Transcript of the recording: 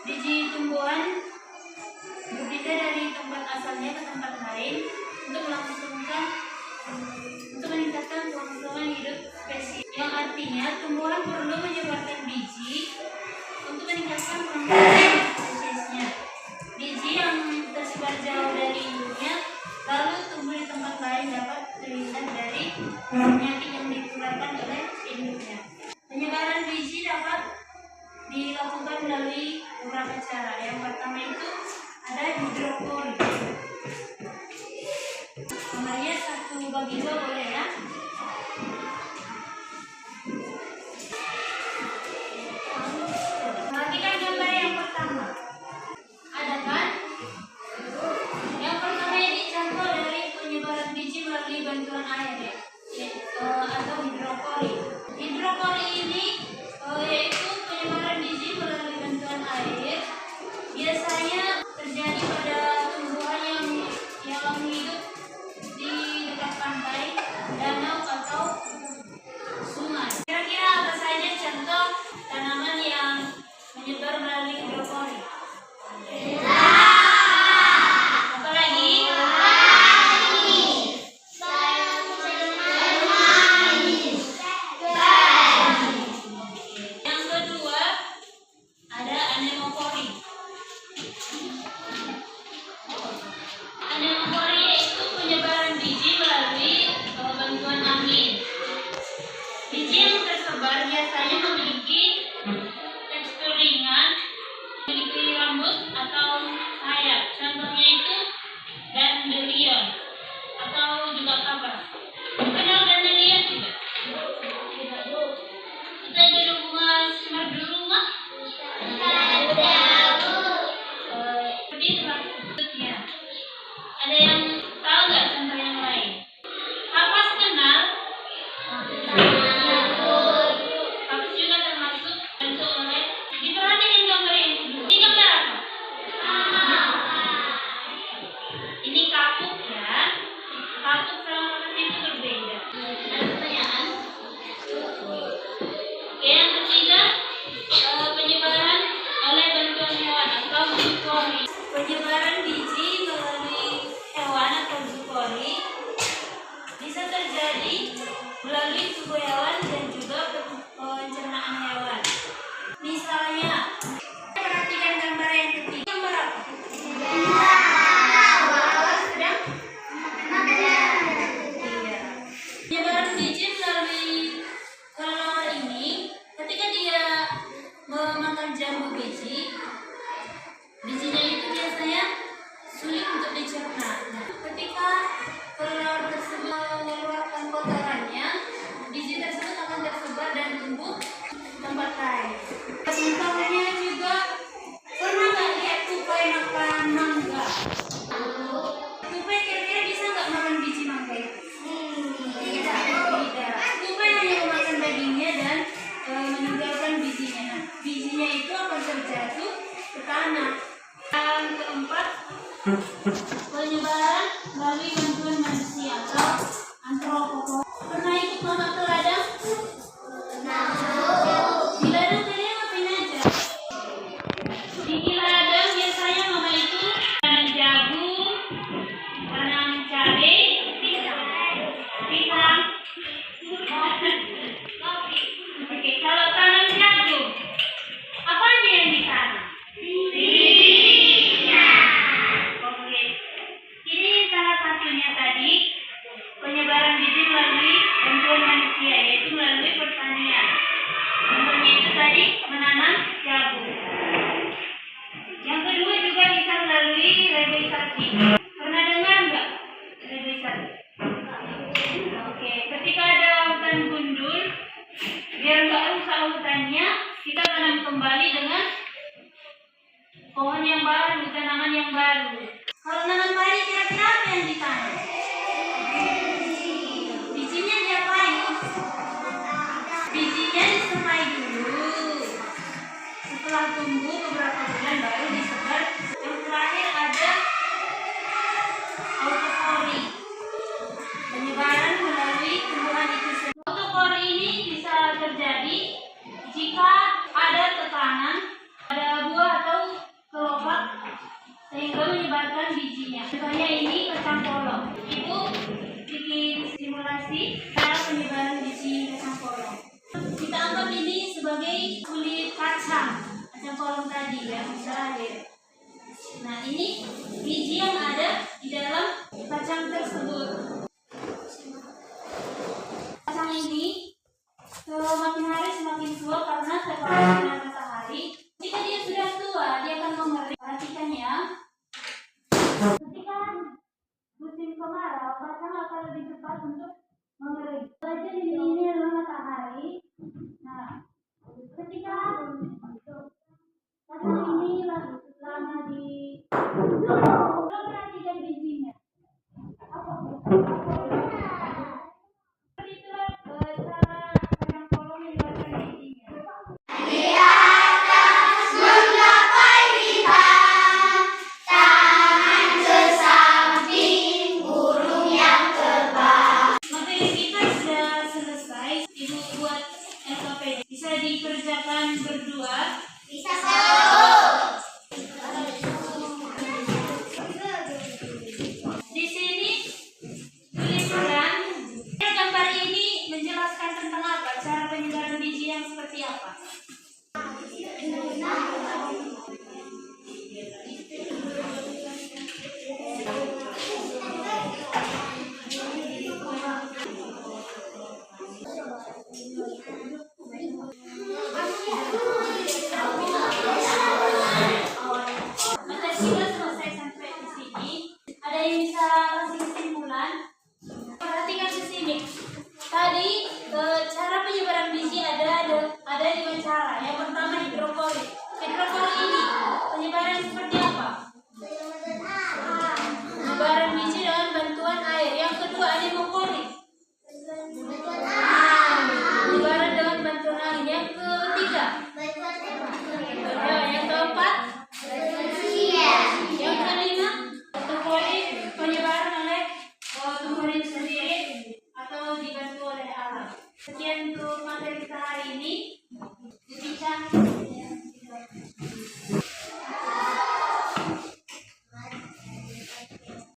Biji tumbuhan berbeda dari tempat asalnya ke tempat lain untuk meningkatkan kelangsungan hidup spesies. Yang artinya tumbuhan perlu menyebarkan biji untuk meningkatkan kelangsungan hidup spesiesnya. Biji yang tersebar jauh dari induknya lalu tumbuh di tempat lain dapat terhindar dari penyakit yang ditularkan oleh induknya. Penyebaran biji dapat dilakukan melalui beberapa cara. Yang pertama itu ada hidroponi. Namanya 1/2 boleh ya. Perhatikan gambar yang pertama. Ada kan? Yang pertama ini contoh dari penyebaran biji melalui bantuan air ya, atau hidroponi. Hidroponi ini yaitu penyebaran biji melalui bantuan air. Biasanya terjadi pada tumbuhan yang hidup di dekat pantai, danau atau sungai. Kira-kira apa saja contoh tanaman yang menyebar melalui hidroponi? Apalagi? Yang kedua ada anemopori. Anemopori yaitu penyebaran biji melalui bantuan angin. Biji yang tersebar biasanya memiliki tekstur ringan, memiliki rambut atau sayap. Contohnya itu dandelion atau juga kapas. Kenal dandelion tidak? Kita dulu bunga semar dulu mah? Seperti itu lah. Ada yang tahu nggak contoh yang lain? Kapas kenal? Kapas juga termasuk bentuk oleh. Diperhatikan gambar yang kedua. Ini gambar apa? Ini kapuk ya. Kapuk sama kapas itu berbeda. Ada pertanyaan? Oke, yang ketiga penyebaran oleh bantuan hewan atau zoopori. Penyebaran biji melalui hewan atau zoopori bisa terjadi melalui tubuh hewan dan juga pencernaan hewan. Misalnya, perhatikan gambar yang ketiga. Gambar apa? Sedang? Iya. Penyebaran biji melalui kelelawar ini, ketika dia memakan jambu biji, bijinya itu biasanya sulit untuk dicerna. Nah, ketika kelelawar tersebut mengeluarkan kotorannya, biji tersebut akan tersebar dan tumbuh di tempat lain. Contohnya juga, pernah nggak lihat tupai makan mangga? Tupai kira-kira bisa nggak makan biji mangga itu? Tidak. Tupai hanya memakan dagingnya dan meninggalkan bijinya. Nah, bijinya itu akan terjatuh ke tanah. Yang keempat, penyebaran melalui bantuan manusia atau antropopori. Pernah ikut mamak ke ladang? Di ladang kalian ngapain aja? Di ladang biasanya mama itu tanam jagung, tanam cabai, pisang. Oke, kalau tanam jagung, apa aja yang ditanam? Oke, ini salah satunya tadi penyebaran biji melalui bantuan manusia, yaitu melalui pertanian. Contohnya itu tadi menanam jagung. Yang kedua juga bisa melalui reboisasi. Pernah dengar nggak reboisasi? Oke, ketika ada hutan gundul, biar nggak rusak hutannya, kita tanam kembali dengan pohon yang baru, tanaman yang baru. Kalau nanam padi, kira-kira apa yang ditanam? Bijinya diapain? Bijinya disemai dulu. Setelah tumbuh beberapa bulan baru disebar. Yang terakhir ada autopori. Penyebaran melalui tumbuhan itu sendiri. Autopori ini bisa terjadi jika ada tekanan pada buah atau menyebarkan bijinya. Contohnya ini kacang polong. Ibu bikin simulasi cara penyebaran biji kacang polong. Kita anggap ini sebagai kulit kacang polong tadi ya, terakhir. Nah, ini biji yang ada di dalam kacang tersebut. Kacang ini makin hari semakin tua karena terpapar sinar matahari. Jika dia sudah tua, dia akan mengering. Perhatikan ya. Ketika musim kemarau, kacang akan lebih cepat untuk mengering. Jadi ini adalah matahari. Nah, ketika kacang ini lama di